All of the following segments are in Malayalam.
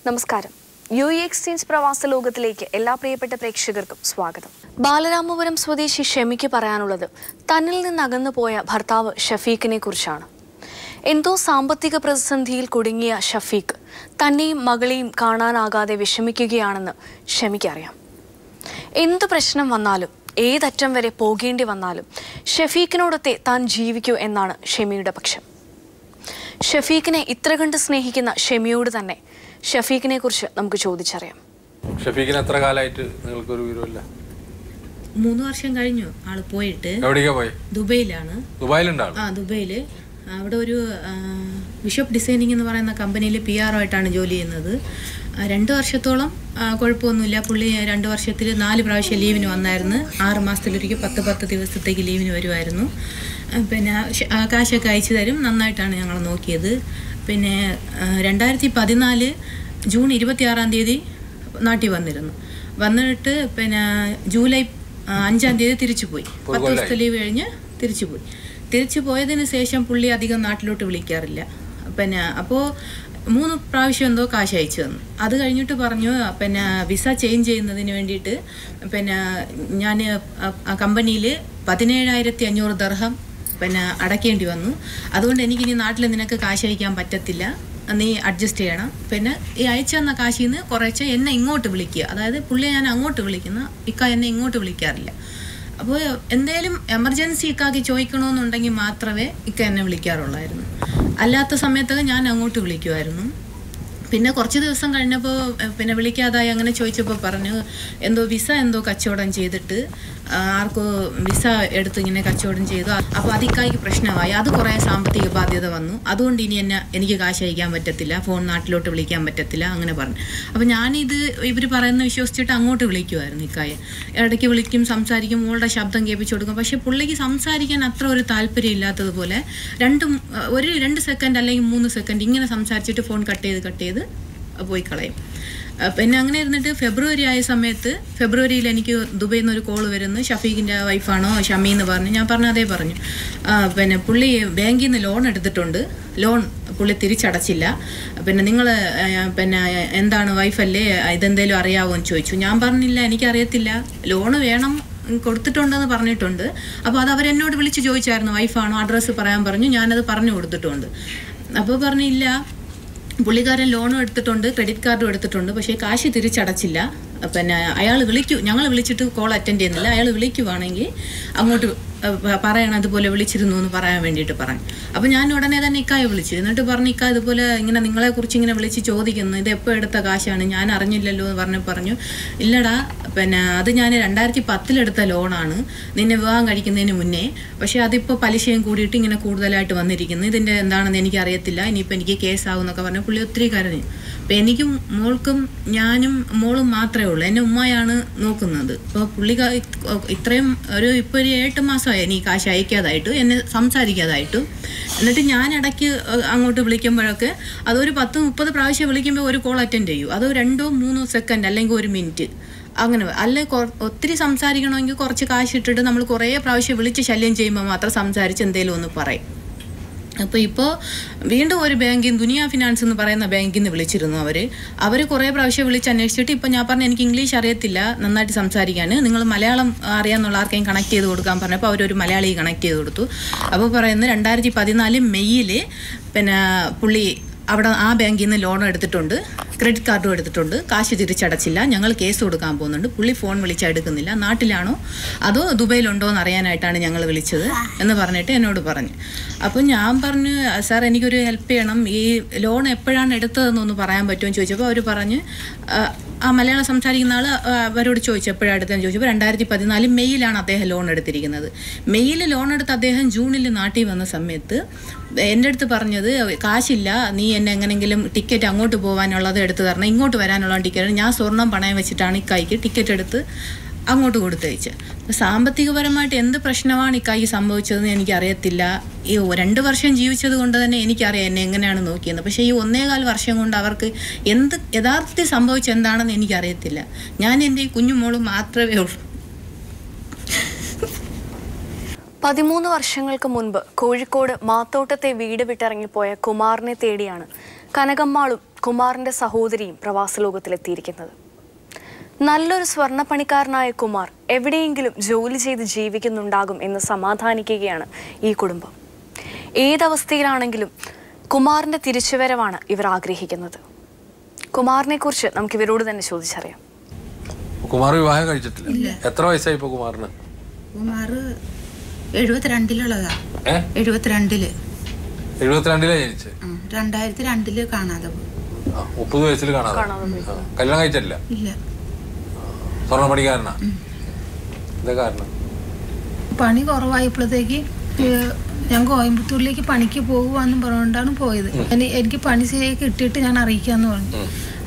നമസ്കാരം. യു.എ എക്സ്ചേഞ്ച് പ്രവാസ ലോകത്തിലേക്ക് എല്ലാ പ്രിയപ്പെട്ട പ്രേക്ഷകർക്കും സ്വാഗതം. ബാലരാമപുരം സ്വദേശി ഷെമിക്ക് പറയാനുള്ളത് തന്നിൽ നിന്ന് അകന്നു പോയ ഭർത്താവ് ഷഫീഖിനെ കുറിച്ചാണ്. എന്തോ സാമ്പത്തിക പ്രതിസന്ധിയിൽ കുടുങ്ങിയ ഷഫീഖ് തന്നെയും മകളെയും കാണാനാകാതെ വിഷമിക്കുകയാണെന്ന് ഷെമിക്കറിയാം. എന്തു പ്രശ്നം വന്നാലും ഏതറ്റം വരെ പോകേണ്ടി വന്നാലും ഷഫീഖിനോടൊത്തെ താൻ ജീവിക്കൂ എന്നാണ് ഷെമിയുടെ പക്ഷം. ഷഫീഖിനെ ഇത്ര കണ്ട് സ്നേഹിക്കുന്ന ഷെമിയോട് തന്നെ ഷഫീഖിനെ കുറിച്ച് നമുക്ക് ചോദിച്ചറിയാം. ഷഫീഖിന് എത്ര കാലമായിട്ട് നിങ്ങൾക്കൊരു വിവരമില്ല? 3 വർഷം കഴിഞ്ഞു ആള് പോയിട്ട്. എവിടേക്കാ പോയി? ദുബൈയിലാണ്. ദുബൈയില് അവിടെ ഒരു ബിഷപ്പ് ഡിസൈനിങ് എന്ന് പറയുന്ന കമ്പനിയിൽ PR ആയിട്ടാണ് ജോലി ചെയ്യുന്നത്. 2 വർഷത്തോളം കുഴപ്പമൊന്നുമില്ല. പുള്ളി 2 വർഷത്തിൽ 4 പ്രാവശ്യം ലീവിന് വന്നായിരുന്നു. 6 മാസത്തിലൊരിക്കൽ 10 ദിവസത്തേക്ക് ലീവിന് വരുമായിരുന്നു. പിന്നെ കാശൊക്കെ അയച്ചു തരും. നന്നായിട്ടാണ് ഞങ്ങൾ നോക്കിയത്. പിന്നെ 2014 ജൂൺ 26 നാട്ടിൽ വന്നിട്ട് പിന്നെ ജൂലൈ 5 തിരിച്ചു പോയി. 10 ദിവസത്തെ ലീവ് കഴിഞ്ഞ് തിരിച്ചു പോയതിന് ശേഷം പുള്ളി അധികം നാട്ടിലോട്ട് വിളിക്കാറില്ല. പിന്നെ അപ്പോൾ 3 പ്രാവശ്യം എന്തോ കാശ് അയച്ചു തന്നു. അത് കഴിഞ്ഞിട്ട് പറഞ്ഞു പിന്നെ വിസ ചേഞ്ച് ചെയ്യുന്നതിന് വേണ്ടിയിട്ട് പിന്നെ ഞാൻ കമ്പനിയിൽ 17,500 ദർഹം പിന്നെ അടയ്ക്കേണ്ടി വന്നു. അതുകൊണ്ട് എനിക്കിനി നാട്ടിൽ നിനക്ക് കാശ് അയക്കാൻ പറ്റത്തില്ല, നീ അഡ്ജസ്റ്റ് ചെയ്യണം. പിന്നെ ഈ അയച്ചു തന്ന കാശിൽ നിന്ന് കുറച്ച് എന്നെ ഇങ്ങോട്ട് വിളിക്കുക. അതായത് പുള്ളിയെ ഞാൻ അങ്ങോട്ട് വിളിക്കുന്ന, ഇക്ക എന്നെ ഇങ്ങോട്ട് വിളിക്കാറില്ല. അപ്പോൾ എന്തെങ്കിലും എമർജൻസി ഇക്കാക്കി ചോദിക്കണമെന്നുണ്ടെങ്കിൽ മാത്രമേ ഇക്ക എന്നെ വിളിക്കാറുള്ളായിരുന്നു. അല്ലാത്ത സമയത്തൊക്കെ ഞാൻ അങ്ങോട്ട് വിളിക്കുമായിരുന്നു. പിന്നെ കുറച്ച് ദിവസം കഴിഞ്ഞപ്പോൾ പിന്നെ വിളിക്കാതായി. അങ്ങനെ ചോദിച്ചപ്പോൾ പറഞ്ഞു എന്തോ വിസ കച്ചവടം ചെയ്തിട്ട് ആർക്കോ വിസ എടുത്ത് ഇങ്ങനെ കച്ചവടം ചെയ്തു. അപ്പോൾ അതിക്കായിക്ക് പ്രശ്നമായി. അത് കുറേ സാമ്പത്തിക ബാധ്യത വന്നു. അതുകൊണ്ട് ഇനി എനിക്ക് കാശ് അയക്കാൻ പറ്റത്തില്ല, ഫോൺ നാട്ടിലോട്ട് വിളിക്കാൻ പറ്റത്തില്ല, അങ്ങനെ പറഞ്ഞു. അപ്പോൾ ഞാനിത് ഇവർ പറയുന്ന വിശ്വസിച്ചിട്ട് അങ്ങോട്ട് വിളിക്കുമായിരുന്നു. ഇക്കായെ ഇടയ്ക്ക് വിളിക്കും, സംസാരിക്കും, മോളുടെ ശബ്ദം കേൾപ്പിച്ചു കൊടുക്കും. പക്ഷേ പുള്ളിക്ക് സംസാരിക്കാൻ അത്ര ഒരു താല്പര്യം ഇല്ലാത്തതുപോലെ 2 സെക്കൻഡ് അല്ലെങ്കിൽ 3 സെക്കൻഡ് ഇങ്ങനെ സംസാരിച്ചിട്ട് ഫോൺ കട്ട് ചെയ്ത് പോയി കളയും. പിന്നെ അങ്ങനെ ഇരുന്നിട്ട് ഫെബ്രുവരി ആയ സമയത്ത്, ഫെബ്രുവരിയിൽ എനിക്ക് ദുബൈയിൽ നിന്ന് ഒരു കോൾ വരുന്നു. ഷഫീഖിൻ്റെ വൈഫാണോ ഷമി എന്ന് പറഞ്ഞു. ഞാൻ അതേ പറഞ്ഞു. പിന്നെ പുള്ളി ബാങ്കിൽ നിന്ന് ലോൺ എടുത്തിട്ടുണ്ട്, ലോൺ പുള്ളി തിരിച്ചടച്ചില്ല. പിന്നെ നിങ്ങൾ പിന്നെ എന്താണ് വൈഫല്ലേ, ഇതെന്തേലും അറിയാവോ എന്ന് ചോദിച്ചു. ഞാൻ പറഞ്ഞില്ല, എനിക്കറിയത്തില്ല, ലോണ് വേണം കൊടുത്തിട്ടുണ്ടെന്ന് പറഞ്ഞിട്ടുണ്ട്. അപ്പോൾ അത് അവരെന്നോട് വിളിച്ച് ചോദിച്ചായിരുന്നു, വൈഫാണോ, അഡ്രസ്സ് പറയാൻ പറഞ്ഞു. ഞാനത് പറഞ്ഞു കൊടുത്തിട്ടുണ്ട്. അപ്പോൾ പറഞ്ഞില്ല, പുള്ളിക്കാരൻ ലോണും എടുത്തിട്ടുണ്ട്, ക്രെഡിറ്റ് കാർഡും എടുത്തിട്ടുണ്ട്, പക്ഷേ കാശ് തിരിച്ചടച്ചില്ല. പിന്നെ അയാൾ ഞങ്ങൾ വിളിച്ചിട്ട് കോൾ അറ്റൻഡ് ചെയ്യുന്നില്ല. അയാൾ വിളിക്കുവാണെങ്കിൽ അങ്ങോട്ട് പറയണം, അതുപോലെ വിളിച്ചിരുന്നു എന്ന് പറയാൻ വേണ്ടിയിട്ട് പറഞ്ഞു. അപ്പോൾ ഞാൻ ഉടനെ തന്നെ ഇക്കായെ വിളിച്ചു. എന്നിട്ട് പറഞ്ഞു, ഇക്ക ഇതുപോലെ ഇങ്ങനെ നിങ്ങളെക്കുറിച്ച് ഇങ്ങനെ വിളിച്ച് ചോദിക്കുന്നു, ഇത് എപ്പോൾ എടുത്ത കാശാണ്, ഞാൻ അറിഞ്ഞില്ലല്ലോ എന്ന് പറഞ്ഞു. ഇല്ലടാ, പിന്നെ അത് ഞാൻ 2010 എടുത്ത ലോണാണ്, നിന്നെ വിവാഹം കഴിക്കുന്നതിന് മുന്നേ. പക്ഷേ അതിപ്പോൾ പലിശയും കൂടിയിട്ട് ഇങ്ങനെ കൂടുതലായിട്ട് വന്നിരിക്കുന്നു, ഇതിൻ്റെ എന്താണെന്ന് എനിക്കറിയത്തില്ല, ഇനിയിപ്പോൾ എനിക്ക് കേസാവും എന്നൊക്കെ പറഞ്ഞു. പുള്ളി ഒത്തിരി കരഞ്ഞു. അപ്പോൾ എനിക്കും മോൾക്കും ഞാനും മോളും മാത്രമേ ഉള്ളൂ, എന്നെ ഉമ്മയാണ് നോക്കുന്നത്. അപ്പോൾ പുള്ളി ഇത്രയും ഇപ്പോൾ ഒരു 8 മാസമായി ഈ കാശ് അയക്കാതായിട്ടു, എന്നെ സംസാരിക്കാതായിട്ടും. എന്നിട്ട് ഞാൻ ഇടയ്ക്ക് അങ്ങോട്ട് വിളിക്കുമ്പോഴൊക്കെ അതൊരു 10-30 പ്രാവശ്യം വിളിക്കുമ്പോൾ ഒരു കോൾ അറ്റൻഡ് ചെയ്യും. അത് 2-3 സെക്കൻഡ് അല്ലെങ്കിൽ 1 മിനിറ്റ് അങ്ങനെ. അല്ലെ ഒത്തിരി സംസാരിക്കണമെങ്കിൽ കുറച്ച് കാശ് ഇട്ടിട്ട് നമ്മൾ കുറേ പ്രാവശ്യം വിളിച്ച് ശല്യം ചെയ്യുമ്പോൾ മാത്രം സംസാരിച്ച് എന്തെങ്കിലും ഒന്ന് പറയും. അപ്പോൾ ഇപ്പോൾ വീണ്ടും ഒരു ബാങ്കിൽ, ദുനിയ ഫിനാൻസ് എന്ന് പറയുന്ന ബാങ്കിൽ നിന്ന് വിളിച്ചിരുന്നു. അവർ കുറേ പ്രാവശ്യം വിളിച്ച് അന്വേഷിച്ചിട്ട് ഇപ്പോൾ ഞാൻ പറഞ്ഞു എനിക്ക് ഇംഗ്ലീഷ് അറിയത്തില്ല നന്നായിട്ട് സംസാരിക്കാൻ, നിങ്ങൾ മലയാളം അറിയാമെന്നുള്ള ആർക്കെയും കണക്ട് ചെയ്ത് കൊടുക്കാൻ പറഞ്ഞപ്പോൾ അവരൊരു മലയാളി കണക്ട് ചെയ്ത് കൊടുത്തു. അപ്പോൾ പറയുന്നത് 2014 മെയ്യിൽ പിന്നെ പുള്ളി അവിടെ ആ ബാങ്കിൽ നിന്ന് ലോൺ എടുത്തിട്ടുണ്ട്, ക്രെഡിറ്റ് കാർഡും എടുത്തിട്ടുണ്ട്, കാശ് തിരിച്ചടച്ചില്ല, ഞങ്ങൾ കേസ് കൊടുക്കാൻ പോകുന്നുണ്ട്, പുള്ളി ഫോൺ വിളിച്ചാൽ എടുക്കുന്നില്ല, നാട്ടിലാണോ അതോ ദുബൈയിലുണ്ടോ എന്ന് അറിയാനായിട്ടാണ് ഞങ്ങൾ വിളിച്ചത് എന്ന് പറഞ്ഞിട്ട് എന്നോട് പറഞ്ഞു. അപ്പോൾ ഞാൻ പറഞ്ഞു, സാർ എനിക്കൊരു ഹെൽപ്പ് ചെയ്യണം, ഈ ലോൺ എപ്പോഴാണ് എടുത്തതെന്നൊന്ന് പറയാൻ പറ്റുമെന്ന് ചോദിച്ചപ്പോൾ അവർ പറഞ്ഞ് ആ മലയാളം സംസാരിക്കുന്ന ആൾ അവരോട് ചോദിച്ചു എപ്പോഴാണ് എടുത്തതെന്ന് ചോദിച്ചപ്പോൾ 2014 മെയ്യിലാണ് അദ്ദേഹം ലോൺ എടുത്തിരിക്കുന്നത്. മെയ്യിൽ ലോൺ എടുത്ത് അദ്ദേഹം ജൂണിൽ നാട്ടിൽ വന്ന സമയത്ത് എൻ്റെ അടുത്ത് പറഞ്ഞത്, കാശില്ല, നീ എന്നെ എങ്ങനെയെങ്കിലും ടിക്കറ്റ് അങ്ങോട്ട് പോകാനുള്ളത് എടുത്ത് തരണം, ഇങ്ങോട്ട് വരാനുള്ള ടിക്കറ്റ് ഞാൻ സ്വർണ്ണം പണയം വെച്ചിട്ടാണ് ഇക്കായിക്ക് ടിക്കറ്റ് എടുത്ത് അങ്ങോട്ട് കൊടുത്തയച്ച്. സാമ്പത്തികപരമായിട്ട് എന്ത് പ്രശ്നമാണ് ഇക്കായി സംഭവിച്ചതെന്ന് എനിക്കറിയത്തില്ല. ഈ 2 വർഷം ജീവിച്ചത് കൊണ്ട് തന്നെ എനിക്കറിയാം എന്നെ എങ്ങനെയാണ് നോക്കിയത്. പക്ഷേ ഈ 1.25 വർഷം കൊണ്ട് അവർക്ക് യഥാർത്ഥത്തിൽ സംഭവിച്ചെന്താണെന്ന് എനിക്കറിയത്തില്ല. ഞാൻ എൻ്റെ ഈ കുഞ്ഞുമോളും മാത്രമേ ഉള്ളൂ. 13 വർഷങ്ങൾക്ക് മുൻപ് കോഴിക്കോട് മാത്തോട്ടത്തെ വീട് വിട്ടിറങ്ങിപ്പോയ കുമാറിനെ തേടിയാണ് കനകമ്മാളും കുമാറിന്റെ സഹോദരിയും പ്രവാസ ലോകത്തിലെത്തിയിരിക്കുന്നത്. നല്ലൊരു സ്വർണ്ണപ്പണിക്കാരനായ കുമാർ എവിടെയെങ്കിലും ജോലി ചെയ്ത് ജീവിക്കുന്നുണ്ടാകും എന്ന് സമാധാനിക്കുകയാണ് ഈ കുടുംബം. ഏതവസ്ഥയിലാണെങ്കിലും കുമാറിന്റെ തിരിച്ചുവരവാണ് ഇവർ ആഗ്രഹിക്കുന്നത്. കുമാറിനെ കുറിച്ച് നമുക്ക് ഇവരോട് തന്നെ ചോദിച്ചറിയാം. കുമാർ വിവാഹം കഴിച്ചിട്ടില്ല. എത്ര വയസ്സായി ഇപ്പൊ കുമാറിന്? കുമാർ 72-ലുള്ളതാ. 72-ല്. 72-ലാ ജനിച്ചത്. 2002-ല് കാണാതെ പോയി. 30 വയസ്സിൽ കാണാതെ. കല്യാണം കഴിച്ചിട്ടില്ല? ഇല്ല. സ്വർണ്ണപ്പണിക്കാരനാ? എന്താ കാരണം? പണി കുറവായപ്പോഴത്തേക്ക് ഞാൻ കോയമ്പത്തൂരിലേക്ക് പണിക്ക് പോകുവാന്നും പറഞ്ഞുകൊണ്ടാണ് പോയത്. എനിക്ക് പണി ശരിയായി കിട്ടിയിട്ട് ഞാൻ അറിയിക്കാന്ന് പറഞ്ഞു.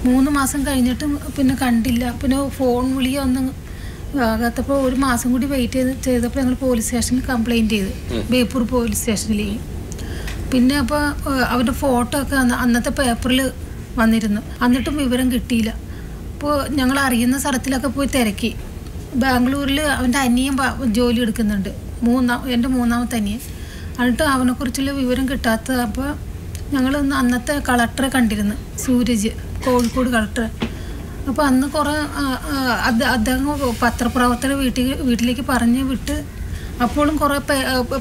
3 മാസം കഴിഞ്ഞിട്ടും പിന്നെ കണ്ടില്ല. പിന്നെ ഫോൺ വിളിയോ ഒന്നും ആകാത്തപ്പോൾ 1 മാസം കൂടി വെയിറ്റ് ചെയ്തപ്പോൾ ഞങ്ങൾ പോലീസ് സ്റ്റേഷനിൽ കംപ്ലൈൻറ്റ് ചെയ്തു, ബേപ്പൂർ പോലീസ് സ്റ്റേഷനിലേക്ക്. പിന്നെ അപ്പോൾ അവരുടെ ഫോട്ടോ ഒക്കെ അന്നത്തെ പേപ്പറിൽ വന്നിരുന്നു. എന്നിട്ടും വിവരം കിട്ടിയില്ല. അപ്പോൾ ഞങ്ങൾ അറിയുന്ന സ്ഥലത്തിലൊക്കെ പോയി തിരക്കി. ബാംഗ്ലൂരിൽ അവൻ്റെ അനിയൻ ജോലി എടുക്കുന്നുണ്ട്, എൻ്റെ 3ാമത്തെ അനിയൻ. എന്നിട്ട് അവനെക്കുറിച്ചുള്ള വിവരം കിട്ടാത്ത അപ്പോൾ ഞങ്ങൾ അന്നത്തെ കളക്ടറെ കണ്ടിരുന്നു, സൂരജ്, കോഴിക്കോട് കളക്ടർ. അപ്പോൾ അന്ന് കുറേ അദ്ദേഹം പത്രപ്രവർത്തകരെ വീട്ടിലേക്ക് പറഞ്ഞ് വിട്ട്. അപ്പോഴും കുറേ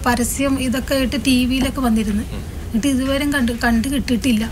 പരസ്യം ഇതൊക്കെ ആയിട്ട് TV വിയിലൊക്കെ വന്നിരുന്നു. എന്നിട്ട് ഇതുവരെ കണ്ട് കിട്ടിയിട്ടില്ല.